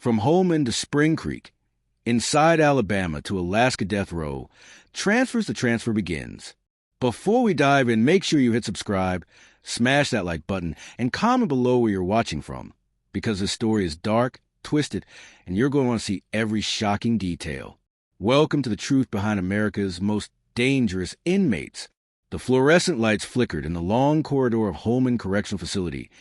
From Holman to Spring Creek, inside Alabama to Alaska death row, Transfers to Transfer begins. Before we dive in, make sure you hit subscribe, smash that like button, and comment below where you're watching from, because this story is dark, twisted, and you're going to want to see every shocking detail. Welcome to the truth behind America's most dangerous inmates. The fluorescent lights flickered in the long corridor of Holman Correctional Facility,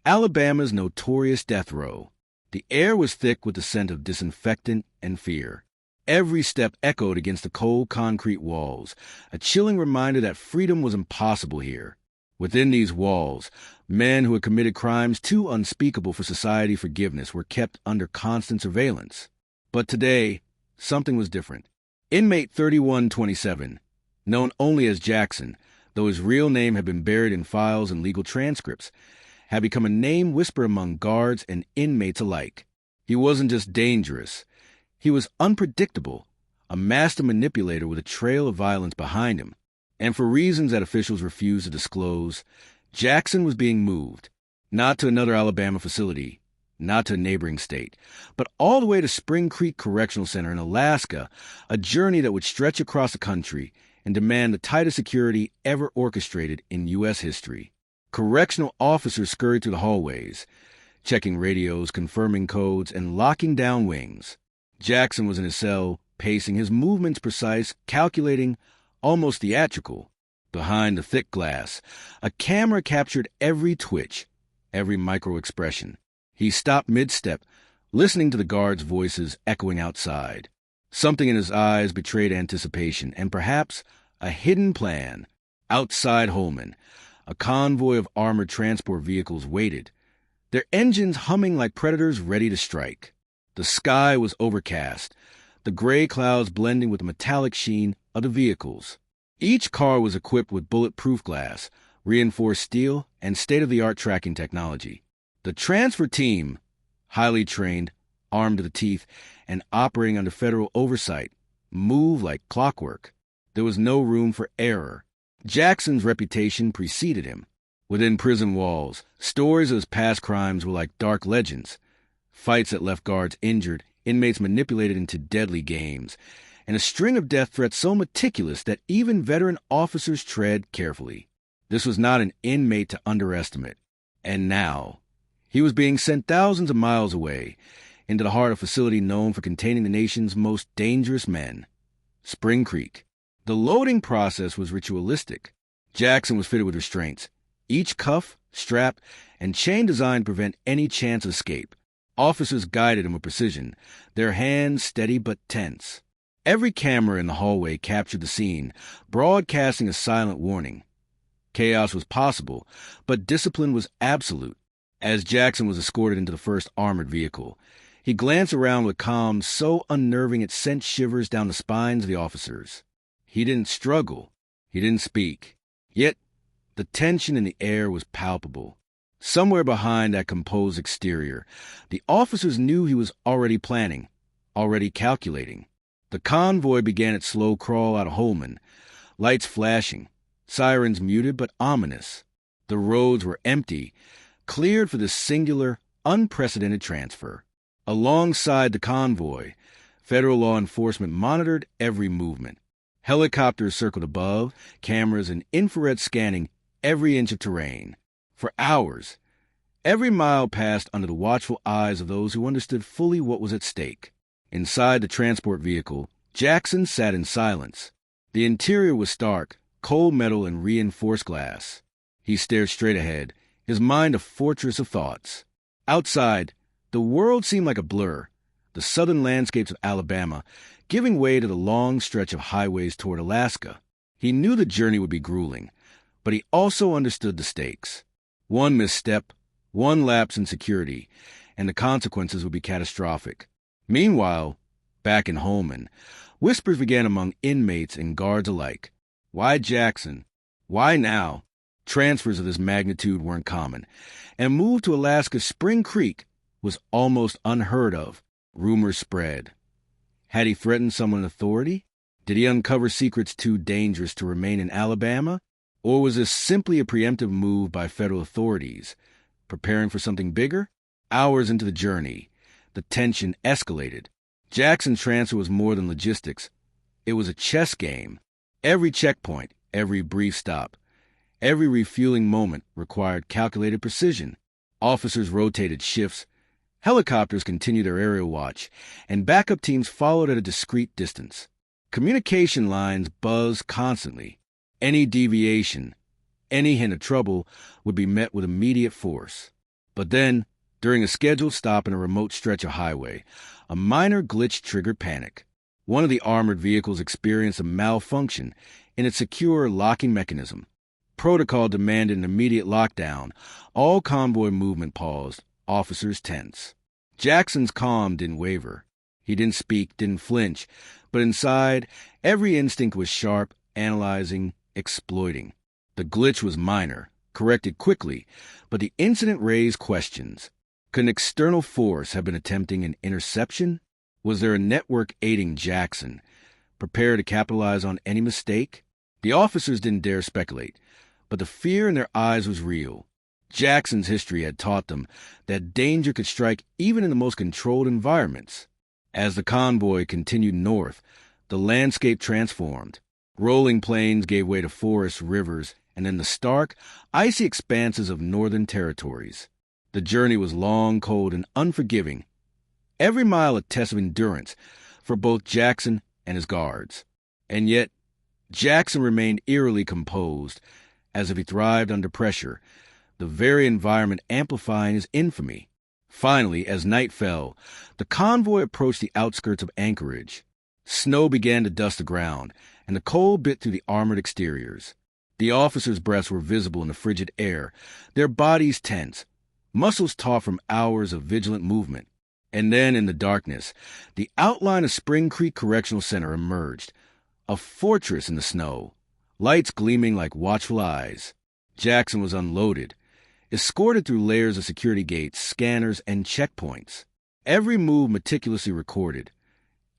Alabama's notorious death row. The air was thick with the scent of disinfectant and fear. Every step echoed against the cold concrete walls, a chilling reminder that freedom was impossible here. Within these walls, men who had committed crimes too unspeakable for society forgiveness were kept under constant surveillance. But today, something was different. Inmate 3127, known only as Jackson, though his real name had been buried in files and legal transcripts, had become a name whispered among guards and inmates alike. He wasn't just dangerous. He was unpredictable, a master manipulator with a trail of violence behind him. And for reasons that officials refused to disclose, Jackson was being moved, not to another Alabama facility, not to a neighboring state, but all the way to Spring Creek Correctional Center in Alaska, a journey that would stretch across the country and demand the tightest security ever orchestrated in U.S. history. Correctional officers scurried through the hallways, checking radios, confirming codes, and locking down wings. Jackson was in his cell, pacing, his movements precise, calculating, almost theatrical. Behind the thick glass, a camera captured every twitch, every micro-expression. He stopped mid-step, listening to the guards' voices echoing outside. Something in his eyes betrayed anticipation, and perhaps a hidden plan. Outside Holman, a convoy of armored transport vehicles waited, their engines humming like predators ready to strike. The sky was overcast, the gray clouds blending with the metallic sheen of the vehicles. Each car was equipped with bulletproof glass, reinforced steel, and state-of-the-art tracking technology. The transfer team, highly trained, armed to the teeth, and operating under federal oversight, moved like clockwork. There was no room for error. Jackson's reputation preceded him. Within prison walls, stories of his past crimes were like dark legends. Fights that left guards injured, inmates manipulated into deadly games, and a string of death threats so meticulous that even veteran officers tread carefully. This was not an inmate to underestimate. And now, he was being sent thousands of miles away, into the heart of a facility known for containing the nation's most dangerous men, Spring Creek. The loading process was ritualistic. Jackson was fitted with restraints, each cuff, strap, and chain designed to prevent any chance of escape. Officers guided him with precision, their hands steady but tense. Every camera in the hallway captured the scene, broadcasting a silent warning. Chaos was possible, but discipline was absolute. As Jackson was escorted into the first armored vehicle, he glanced around with calm so unnerving it sent shivers down the spines of the officers. He didn't struggle. He didn't speak. Yet, the tension in the air was palpable. Somewhere behind that composed exterior, the officers knew he was already planning, already calculating. The convoy began its slow crawl out of Holman, lights flashing, sirens muted but ominous. The roads were empty, cleared for this singular, unprecedented transfer. Alongside the convoy, federal law enforcement monitored every movement. Helicopters circled above, cameras and infrared scanning every inch of terrain. For hours, every mile passed under the watchful eyes of those who understood fully what was at stake. Inside the transport vehicle, Jackson sat in silence. The interior was stark, cold metal and reinforced glass. He stared straight ahead, his mind a fortress of thoughts. Outside, the world seemed like a blur, the southern landscapes of Alabama giving way to the long stretch of highways toward Alaska. He knew the journey would be grueling, but he also understood the stakes. One misstep, one lapse in security, and the consequences would be catastrophic. Meanwhile, back in Holman, whispers began among inmates and guards alike. Why Jackson? Why now? Transfers of this magnitude weren't common, and move to Alaska's Spring Creek was almost unheard of. Rumors spread. Had he threatened someone in authority? Did he uncover secrets too dangerous to remain in Alabama? Or was this simply a preemptive move by federal authorities, preparing for something bigger? Hours into the journey, The tension escalated. Jackson's transfer was more than logistics. It was a chess game. Every checkpoint, every brief stop, every refueling moment required calculated precision. Officers rotated shifts. Helicopters continued their aerial watch, and backup teams followed at a discreet distance. Communication lines buzzed constantly. Any deviation, any hint of trouble would be met with immediate force. But then, during a scheduled stop in a remote stretch of highway, a minor glitch triggered panic. One of the armored vehicles experienced a malfunction in its secure locking mechanism. Protocol demanded an immediate lockdown. All convoy movement paused, officers tense. Jackson's calm didn't waver. He didn't speak, didn't flinch, but inside, every instinct was sharp, analyzing, exploiting. The glitch was minor, corrected quickly, but the incident raised questions. Could an external force have been attempting an interception? Was there a network aiding Jackson, prepared to capitalize on any mistake? The officers didn't dare speculate, but the fear in their eyes was real. Jackson's history had taught them that danger could strike even in the most controlled environments. As the convoy continued north, the landscape transformed. Rolling plains gave way to forests, rivers, and then the stark, icy expanses of northern territories. The journey was long, cold, and unforgiving. Every mile a test of endurance for both Jackson and his guards. And yet, Jackson remained eerily composed, as if he thrived under pressure, the very environment amplifying his infamy. Finally, as night fell, the convoy approached the outskirts of Anchorage. Snow began to dust the ground, and the cold bit through the armored exteriors. The officers' breaths were visible in the frigid air, their bodies tense, muscles taut from hours of vigilant movement. And then, in the darkness, the outline of Spring Creek Correctional Center emerged, a fortress in the snow, lights gleaming like watchful eyes. Jackson was unloaded, escorted through layers of security gates, scanners, and checkpoints. Every move meticulously recorded,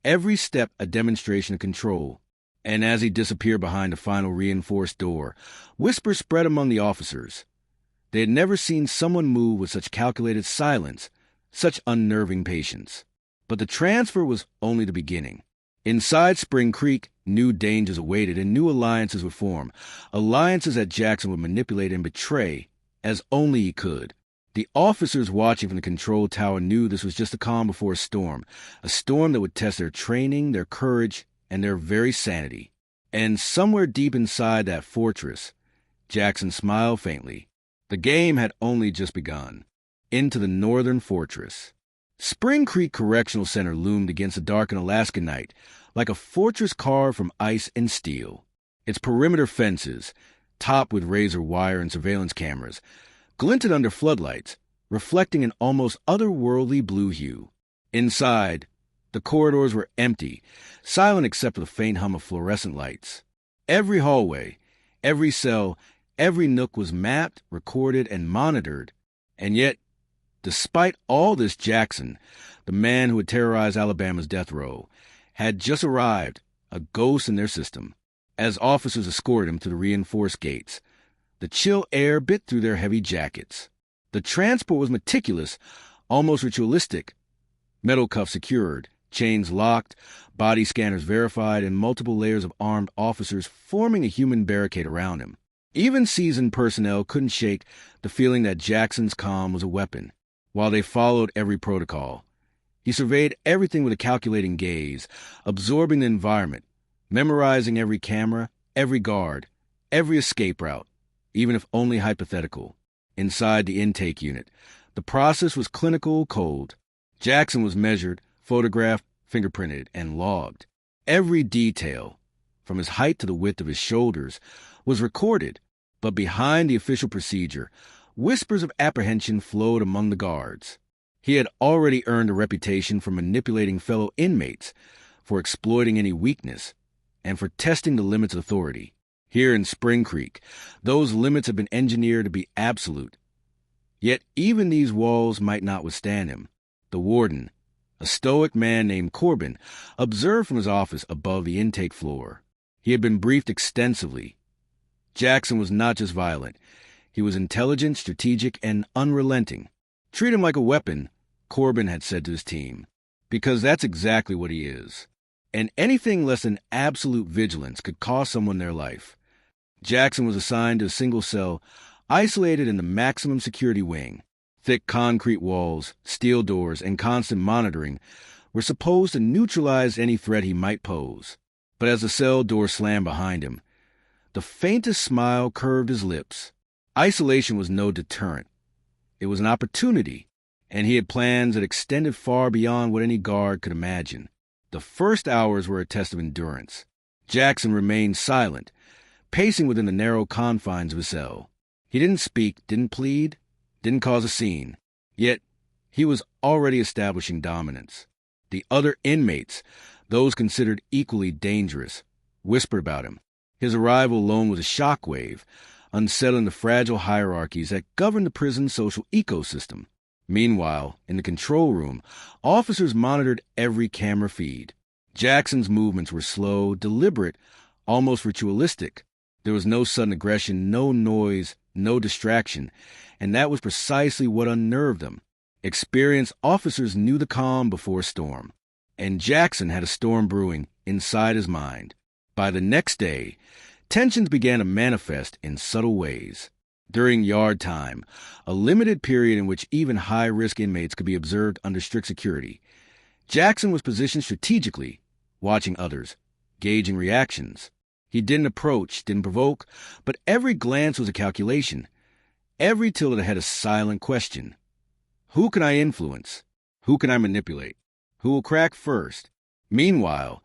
every step a demonstration of control. And as he disappeared behind the final reinforced door, whispers spread among the officers. They had never seen someone move with such calculated silence, such unnerving patience. But the transfer was only the beginning. Inside Spring Creek, new dangers awaited and new alliances would form, alliances that Jackson would manipulate and betray as only he could. The officers watching from the control tower knew this was just a calm before a storm that would test their training, their courage, and their very sanity. And somewhere deep inside that fortress, Jackson smiled faintly. The game had only just begun. Into the northern fortress. Spring Creek Correctional Center loomed against the darkened Alaska night like a fortress carved from ice and steel. Its perimeter fences, topped with razor wire and surveillance cameras, glinted under floodlights, reflecting an almost otherworldly blue hue. Inside, the corridors were empty, silent except for the faint hum of fluorescent lights. Every hallway, every cell, every nook was mapped, recorded, and monitored. And yet, despite all this, Jackson, the man who had terrorized Alabama's death row, had just arrived, a ghost in their system. As officers escorted him to the reinforced gates, the chill air bit through their heavy jackets. The transport was meticulous, almost ritualistic. Metal cuffs secured, chains locked, body scanners verified, and multiple layers of armed officers forming a human barricade around him. Even seasoned personnel couldn't shake the feeling that Jackson's calm was a weapon. While they followed every protocol, he surveyed everything with a calculating gaze, absorbing the environment, memorizing every camera, every guard, every escape route, even if only hypothetical. Inside the intake unit, the process was clinical, cold. Jackson was measured, photographed, fingerprinted, and logged. Every detail, from his height to the width of his shoulders, was recorded. But behind the official procedure, whispers of apprehension flowed among the guards. He had already earned a reputation for manipulating fellow inmates, for exploiting any weakness, and for testing the limits of authority. Here in Spring Creek, those limits had been engineered to be absolute. Yet even these walls might not withstand him. The warden, a stoic man named Corbin, observed from his office above the intake floor. He had been briefed extensively. Jackson was not just violent. He was intelligent, strategic, and unrelenting. Treat him like a weapon, Corbin had said to his team, because that's exactly what he is. And anything less than absolute vigilance could cost someone their life. Jackson was assigned to a single cell, isolated in the maximum security wing. Thick concrete walls, steel doors, and constant monitoring were supposed to neutralize any threat he might pose. But as the cell door slammed behind him, the faintest smile curved his lips. Isolation was no deterrent. It was an opportunity, and he had plans that extended far beyond what any guard could imagine. The first hours were a test of endurance. Jackson remained silent, pacing within the narrow confines of his cell. He didn't speak, didn't plead, didn't cause a scene. Yet, he was already establishing dominance. The other inmates, those considered equally dangerous, whispered about him. His arrival alone was a shockwave, unsettling the fragile hierarchies that governed the prison's social ecosystem. Meanwhile, in the control room, officers monitored every camera feed. Jackson's movements were slow, deliberate, almost ritualistic. There was no sudden aggression, no noise, no distraction, and that was precisely what unnerved them. Experienced officers knew the calm before a storm, and Jackson had a storm brewing inside his mind. By the next day, tensions began to manifest in subtle ways. During yard time, a limited period in which even high-risk inmates could be observed under strict security, Jackson was positioned strategically, watching others, gauging reactions. He didn't approach, didn't provoke, but every glance was a calculation. Every tilt had a silent question. Who can I influence? Who can I manipulate? Who will crack first? Meanwhile,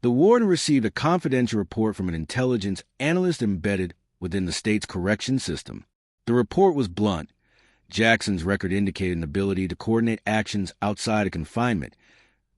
the warden received a confidential report from an intelligence analyst embedded within the state's correction system. The report was blunt. Jackson's record indicated an ability to coordinate actions outside of confinement,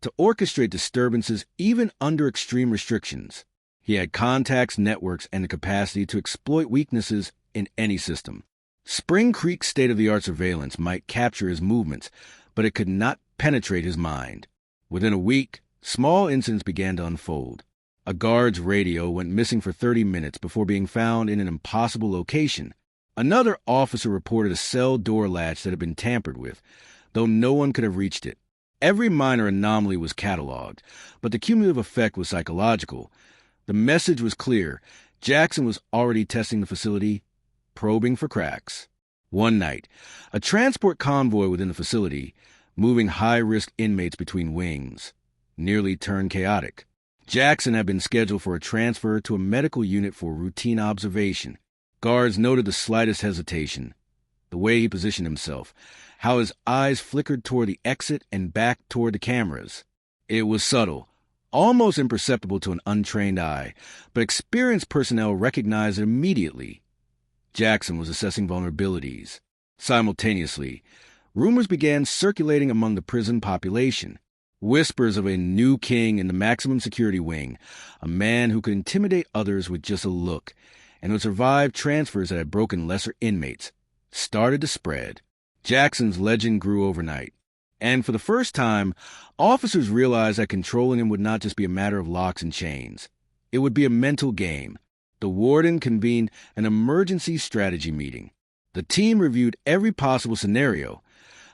to orchestrate disturbances even under extreme restrictions. He had contacts, networks, and the capacity to exploit weaknesses in any system. Spring Creek state-of-the-art surveillance might capture his movements, but it could not penetrate his mind. Within a week, small incidents began to unfold. A guard's radio went missing for 30 minutes before being found in an impossible location. Another officer reported a cell door latch that had been tampered with, though no one could have reached it. Every minor anomaly was cataloged, but the cumulative effect was psychological. The message was clear. Jackson was already testing the facility, probing for cracks. One night, a transport convoy within the facility, moving high-risk inmates between wings, nearly turned chaotic. Jackson had been scheduled for a transfer to a medical unit for routine observation. Guards noted the slightest hesitation, the way he positioned himself, how his eyes flickered toward the exit and back toward the cameras. It was subtle, almost imperceptible to an untrained eye, but experienced personnel recognized it immediately. Jackson was assessing vulnerabilities. Simultaneously, rumors began circulating among the prison population. Whispers of a new king in the maximum security wing, a man who could intimidate others with just a look, and would survive transfers that had broken lesser inmates, started to spread. Jackson's legend grew overnight, and for the first time, officers realized that controlling him would not just be a matter of locks and chains. It would be a mental game. The warden convened an emergency strategy meeting. The team reviewed every possible scenario: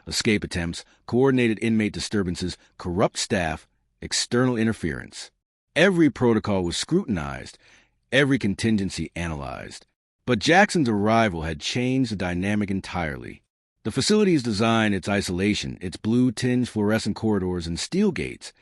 escape attempts, coordinated inmate disturbances, corrupt staff, external interference. Every protocol was scrutinized, every contingency analyzed. But Jackson's arrival had changed the dynamic entirely. The facility's design, its isolation, its blue-tinged fluorescent corridors and steel gates,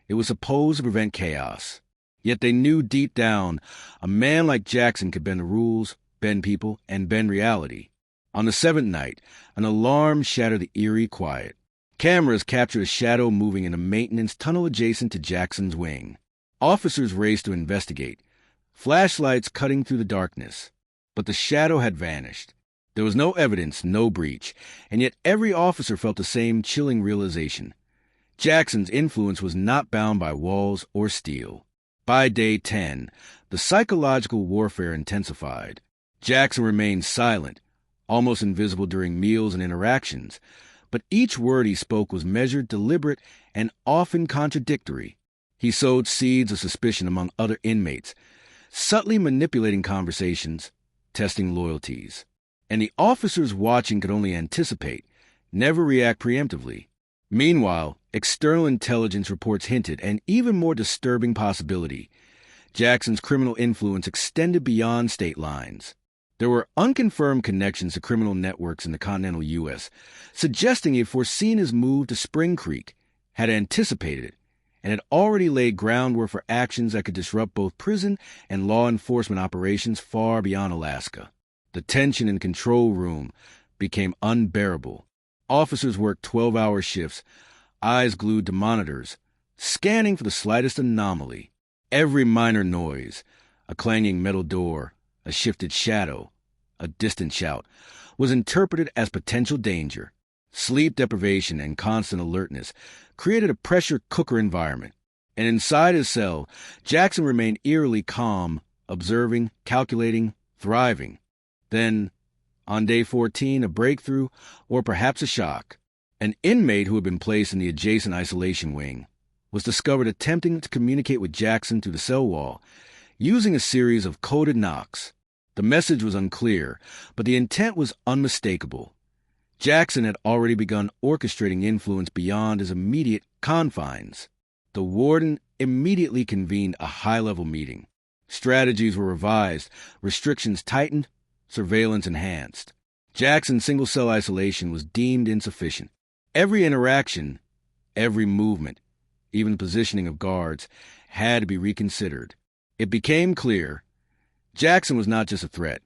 it was supposed to prevent chaos. Yet they knew deep down a man like Jackson could bend the rules, bend people, and bend reality. On the seventh night, an alarm shattered the eerie quiet. Cameras captured a shadow moving in a maintenance tunnel adjacent to Jackson's wing. Officers raced to investigate, flashlights cutting through the darkness. But the shadow had vanished. There was no evidence, no breach, and yet every officer felt the same chilling realization. Jackson's influence was not bound by walls or steel. By day 10, the psychological warfare intensified. Jackson remained silent, almost invisible during meals and interactions, but each word he spoke was measured, deliberate, and often contradictory. He sowed seeds of suspicion among other inmates, subtly manipulating conversations, testing loyalties. And the officers watching could only anticipate, never react preemptively. Meanwhile, external intelligence reports hinted an even more disturbing possibility. Jackson's criminal influence extended beyond state lines. There were unconfirmed connections to criminal networks in the continental U.S., suggesting he had foreseen his move to Spring Creek, had anticipated it, and had already laid groundwork for actions that could disrupt both prison and law enforcement operations far beyond Alaska. The tension in the control room became unbearable. Officers worked 12-hour shifts, eyes glued to monitors, scanning for the slightest anomaly. Every minor noise, a clanging metal door, a shifted shadow, a distant shout, was interpreted as potential danger. Sleep deprivation and constant alertness created a pressure cooker environment. And inside his cell, Jackson remained eerily calm, observing, calculating, thriving. Then, on day 14, a breakthrough, or perhaps a shock. An inmate who had been placed in the adjacent isolation wing was discovered attempting to communicate with Jackson through the cell wall, using a series of coded knocks. The message was unclear, but the intent was unmistakable. Jackson had already begun orchestrating influence beyond his immediate confines. The warden immediately convened a high-level meeting. Strategies were revised, restrictions tightened, surveillance enhanced. Jackson's single-cell isolation was deemed insufficient. Every interaction, every movement, even the positioning of guards, had to be reconsidered. It became clear Jackson was not just a threat.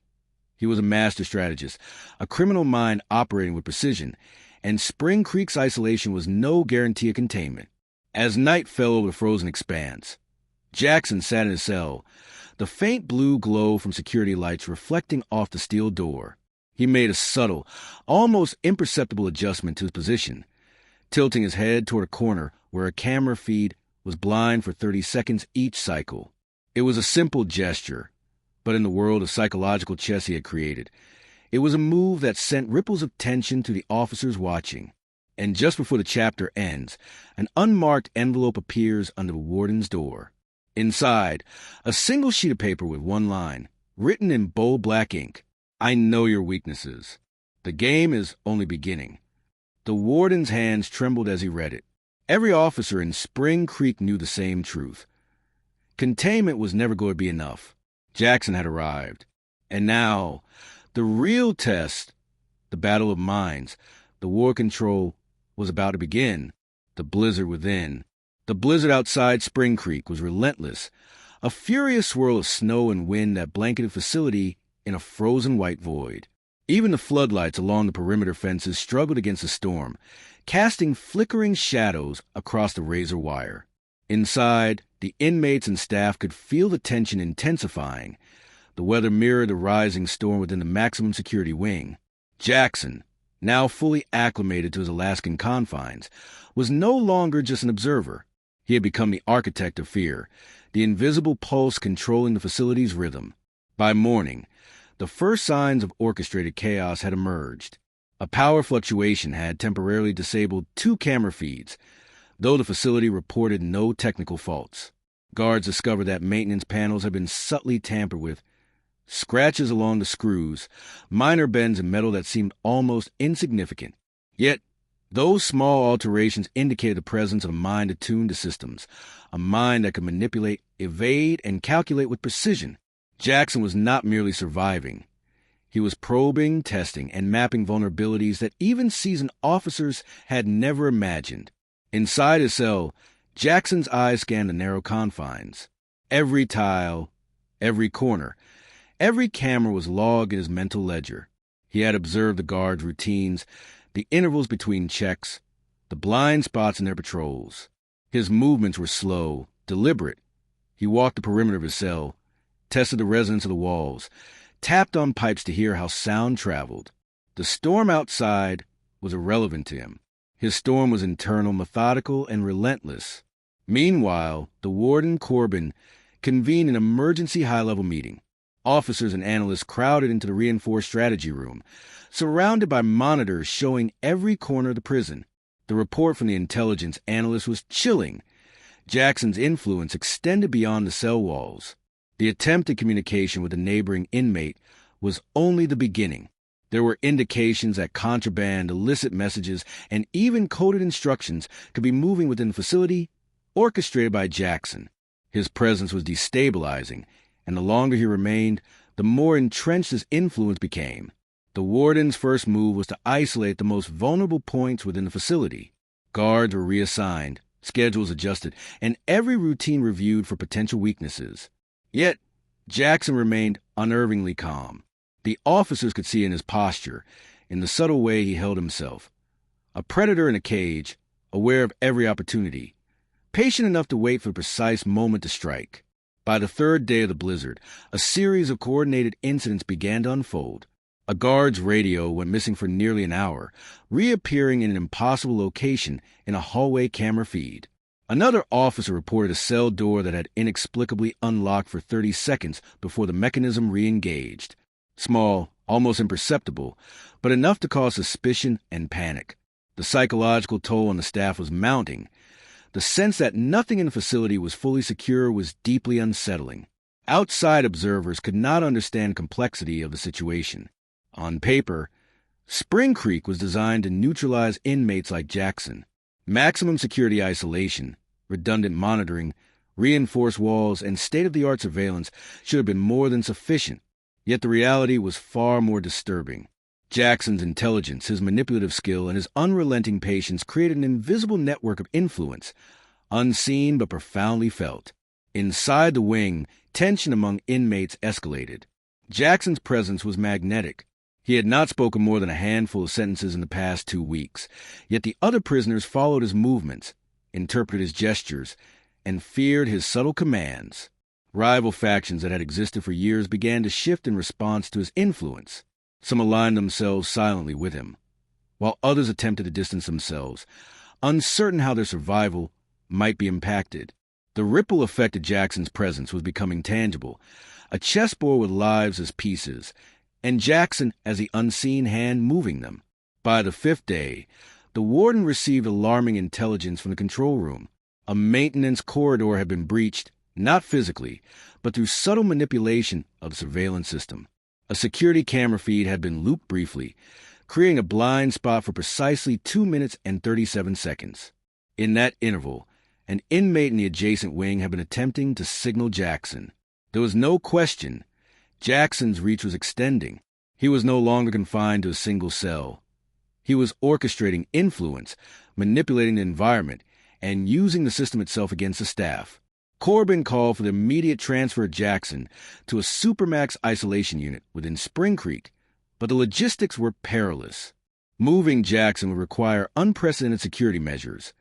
He was a master strategist, a criminal mind operating with precision, and Spring Creek's isolation was no guarantee of containment. As night fell over the frozen expanse, Jackson sat in his cell, the faint blue glow from security lights reflecting off the steel door. He made a subtle, almost imperceptible adjustment to his position, tilting his head toward a corner where a camera feed was blind for 30 seconds each cycle. It was a simple gesture, but in the world of psychological chess he had created, it was a move that sent ripples of tension to the officers watching. And just before the chapter ends, an unmarked envelope appears under the warden's door. Inside, a single sheet of paper with one line, written in bold black ink. I know your weaknesses. The game is only beginning. The warden's hands trembled as he read it. Every officer in Spring Creek knew the same truth. Containment was never going to be enough. Jackson had arrived. And now, the real test, the battle of minds, the war control, was about to begin. The blizzard within. The blizzard outside Spring Creek was relentless, a furious swirl of snow and wind that blanketed the facility in a frozen white void. Even the floodlights along the perimeter fences struggled against the storm, casting flickering shadows across the razor wire. Inside, the inmates and staff could feel the tension intensifying. The weather mirrored the rising storm within the maximum security wing. Jackson, now fully acclimated to his Alaskan confines, was no longer just an observer. He had become the architect of fear, the invisible pulse controlling the facility's rhythm. By morning, the first signs of orchestrated chaos had emerged. A power fluctuation had temporarily disabled 2 camera feeds, though the facility reported no technical faults. Guards discovered that maintenance panels had been subtly tampered with. Scratches along the screws, minor bends in metal that seemed almost insignificant. Yet, those small alterations indicated the presence of a mind attuned to systems, a mind that could manipulate, evade, and calculate with precision. Jackson was not merely surviving. He was probing, testing, and mapping vulnerabilities that even seasoned officers had never imagined. Inside his cell, Jackson's eyes scanned the narrow confines. Every tile, every corner, every camera was logged in his mental ledger. He had observed the guards' routines, the intervals between checks, the blind spots in their patrols. His movements were slow, deliberate. He walked the perimeter of his cell, tested the resonance of the walls, tapped on pipes to hear how sound traveled. The storm outside was irrelevant to him. His storm was internal, methodical, and relentless. Meanwhile, the warden, Corbin, convened an emergency high-level meeting. Officers and analysts crowded into the reinforced strategy room, surrounded by monitors showing every corner of the prison. The report from the intelligence analyst was chilling. Jackson's influence extended beyond the cell walls. The attempted communication with a neighboring inmate was only the beginning. There were indications that contraband, illicit messages, and even coded instructions could be moving within the facility, orchestrated by Jackson. His presence was destabilizing, and the longer he remained, the more entrenched his influence became. The warden's first move was to isolate the most vulnerable points within the facility. Guards were reassigned, schedules adjusted, and every routine reviewed for potential weaknesses. Yet, Jackson remained unnervingly calm. The officers could see in his posture, in the subtle way he held himself. A predator in a cage, aware of every opportunity, patient enough to wait for the precise moment to strike. By the third day of the blizzard, a series of coordinated incidents began to unfold. A guard's radio went missing for nearly an hour, reappearing in an impossible location in a hallway camera feed. Another officer reported a cell door that had inexplicably unlocked for 30 seconds before the mechanism re-engaged. Small, almost imperceptible, but enough to cause suspicion and panic. The psychological toll on the staff was mounting. The sense that nothing in the facility was fully secure was deeply unsettling. Outside observers could not understand the complexity of the situation. On paper, Spring Creek was designed to neutralize inmates like Jackson. Maximum security isolation, redundant monitoring, reinforced walls, and state-of-the-art surveillance should have been more than sufficient. Yet the reality was far more disturbing. Jackson's intelligence, his manipulative skill, and his unrelenting patience created an invisible network of influence, unseen but profoundly felt. Inside the wing, tension among inmates escalated. Jackson's presence was magnetic. He had not spoken more than a handful of sentences in the past 2 weeks, yet the other prisoners followed his movements, interpreted his gestures, and feared his subtle commands. Rival factions that had existed for years began to shift in response to his influence. Some aligned themselves silently with him, while others attempted to distance themselves, uncertain how their survival might be impacted. The ripple effect of Jackson's presence was becoming tangible, a chessboard with lives as pieces, and Jackson as the unseen hand moving them. By the 5th day, the warden received alarming intelligence from the control room. A maintenance corridor had been breached, not physically, but through subtle manipulation of the surveillance system. A security camera feed had been looped briefly, creating a blind spot for precisely 2 minutes and 37 seconds. In that interval, an inmate in the adjacent wing had been attempting to signal Jackson. There was no question. Jackson's reach was extending. He was no longer confined to a single cell. He was orchestrating influence, manipulating the environment, and using the system itself against the staff. Corbin called for the immediate transfer of Jackson to a supermax isolation unit within Spring Creek, but the logistics were perilous. Moving Jackson would require unprecedented security measures,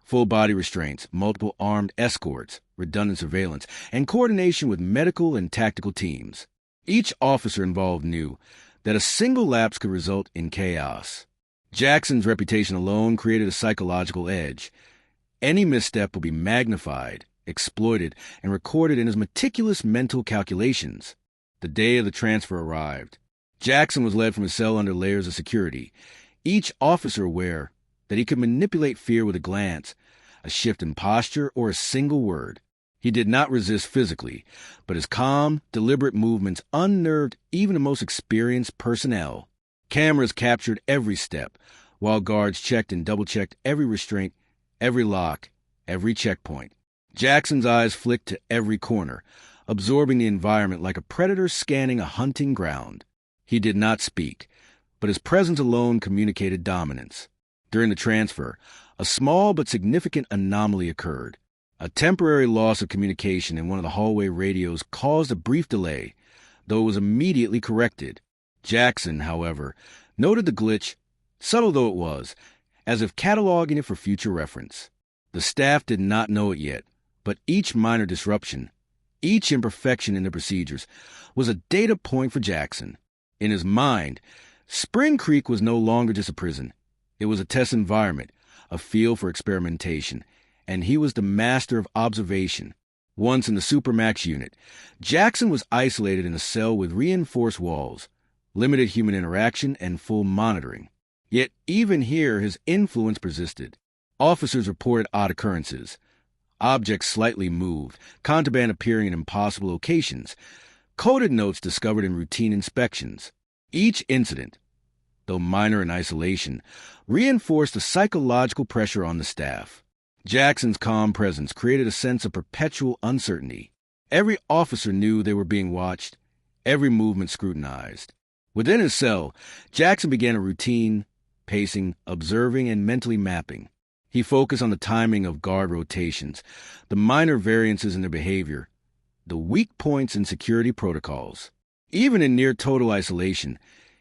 full-body restraints, multiple armed escorts, redundant surveillance, and coordination with medical and tactical teams. Each officer involved knew that a single lapse could result in chaos. Jackson's reputation alone created a psychological edge. Any misstep would be magnified, exploited, and recorded in his meticulous mental calculations. The day of the transfer arrived. Jackson was led from his cell under layers of security, each officer aware that he could manipulate fear with a glance, a shift in posture, or a single word. He did not resist physically, but his calm, deliberate movements unnerved even the most experienced personnel. Cameras captured every step, while guards checked and double-checked every restraint, every lock, every checkpoint. Jackson's eyes flicked to every corner, absorbing the environment like a predator scanning a hunting ground. He did not speak, but his presence alone communicated dominance. During the transfer, a small but significant anomaly occurred. A temporary loss of communication in one of the hallway radios caused a brief delay, though it was immediately corrected. Jackson, however, noted the glitch, subtle though it was, as if cataloging it for future reference. The staff did not know it yet, but each minor disruption, each imperfection in the procedures, was a data point for Jackson. In his mind, Spring Creek was no longer just a prison. It was a test environment, a field for experimentation, and he was the master of observation. Once in the Supermax unit, Jackson was isolated in a cell with reinforced walls, limited human interaction, and full monitoring. Yet even here his influence persisted. Officers reported odd occurrences. Objects slightly moved, contraband appearing in impossible locations, coded notes discovered in routine inspections. Each incident, though minor in isolation, reinforced the psychological pressure on the staff. Jackson's calm presence created a sense of perpetual uncertainty. Every officer knew they were being watched, every movement scrutinized. Within his cell, Jackson began a routine, pacing, observing, and mentally mapping. He focused on the timing of guard rotations, the minor variances in their behavior, the weak points in security protocols. Even in near-total isolation,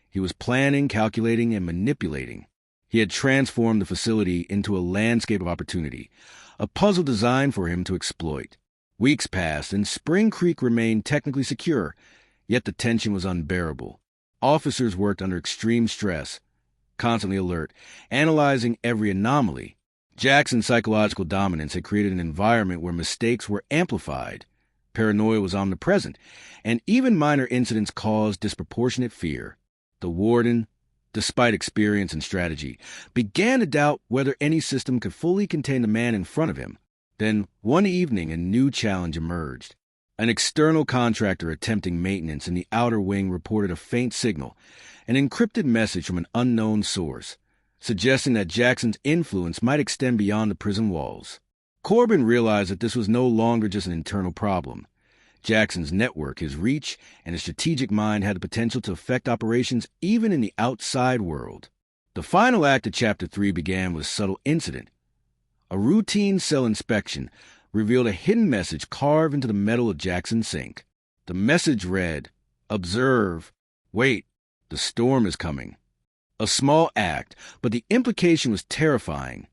he was planning, calculating, and manipulating. He had transformed the facility into a landscape of opportunity, a puzzle designed for him to exploit. Weeks passed, and Spring Creek remained technically secure, yet the tension was unbearable. Officers worked under extreme stress, constantly alert, analyzing every anomaly. Jackson's psychological dominance had created an environment where mistakes were amplified, paranoia was omnipresent, and even minor incidents caused disproportionate fear. The warden, despite experience and strategy, began to doubt whether any system could fully contain the man in front of him. Then, one evening, a new challenge emerged. An external contractor attempting maintenance in the outer wing reported a faint signal, an encrypted message from an unknown source, suggesting that Jackson's influence might extend beyond the prison walls. Corbin realized that this was no longer just an internal problem. Jackson's network, his reach, and his strategic mind had the potential to affect operations even in the outside world. The final act of Chapter 3 began with a subtle incident. A routine cell inspection revealed a hidden message carved into the metal of Jackson's sink. The message read, "Observe. Wait. The storm is coming." A small act, but the implication was terrifying.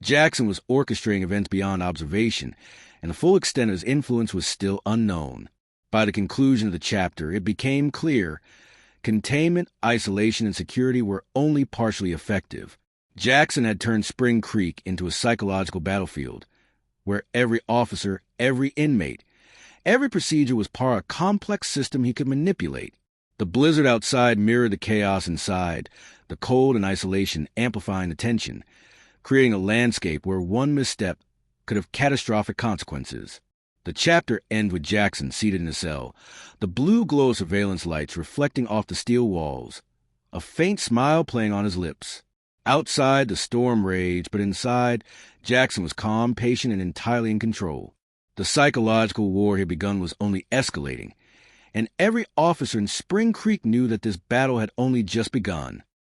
Jackson was orchestrating events beyond observation, and the full extent of his influence was still unknown. By the conclusion of the chapter, it became clear containment, isolation, and security were only partially effective. Jackson had turned Spring Creek into a psychological battlefield, where every officer, every inmate, every procedure was part of a complex system he could manipulate. The blizzard outside mirrored the chaos inside, the cold and isolation amplifying the tension, creating a landscape where one misstep could have catastrophic consequences. The chapter ended with Jackson seated in a cell, the blue glow of surveillance lights reflecting off the steel walls, a faint smile playing on his lips. Outside, the storm raged, but inside, Jackson was calm, patient, and entirely in control. The psychological war he had begun was only escalating, and every officer in Spring Creek knew that this battle had only just begun.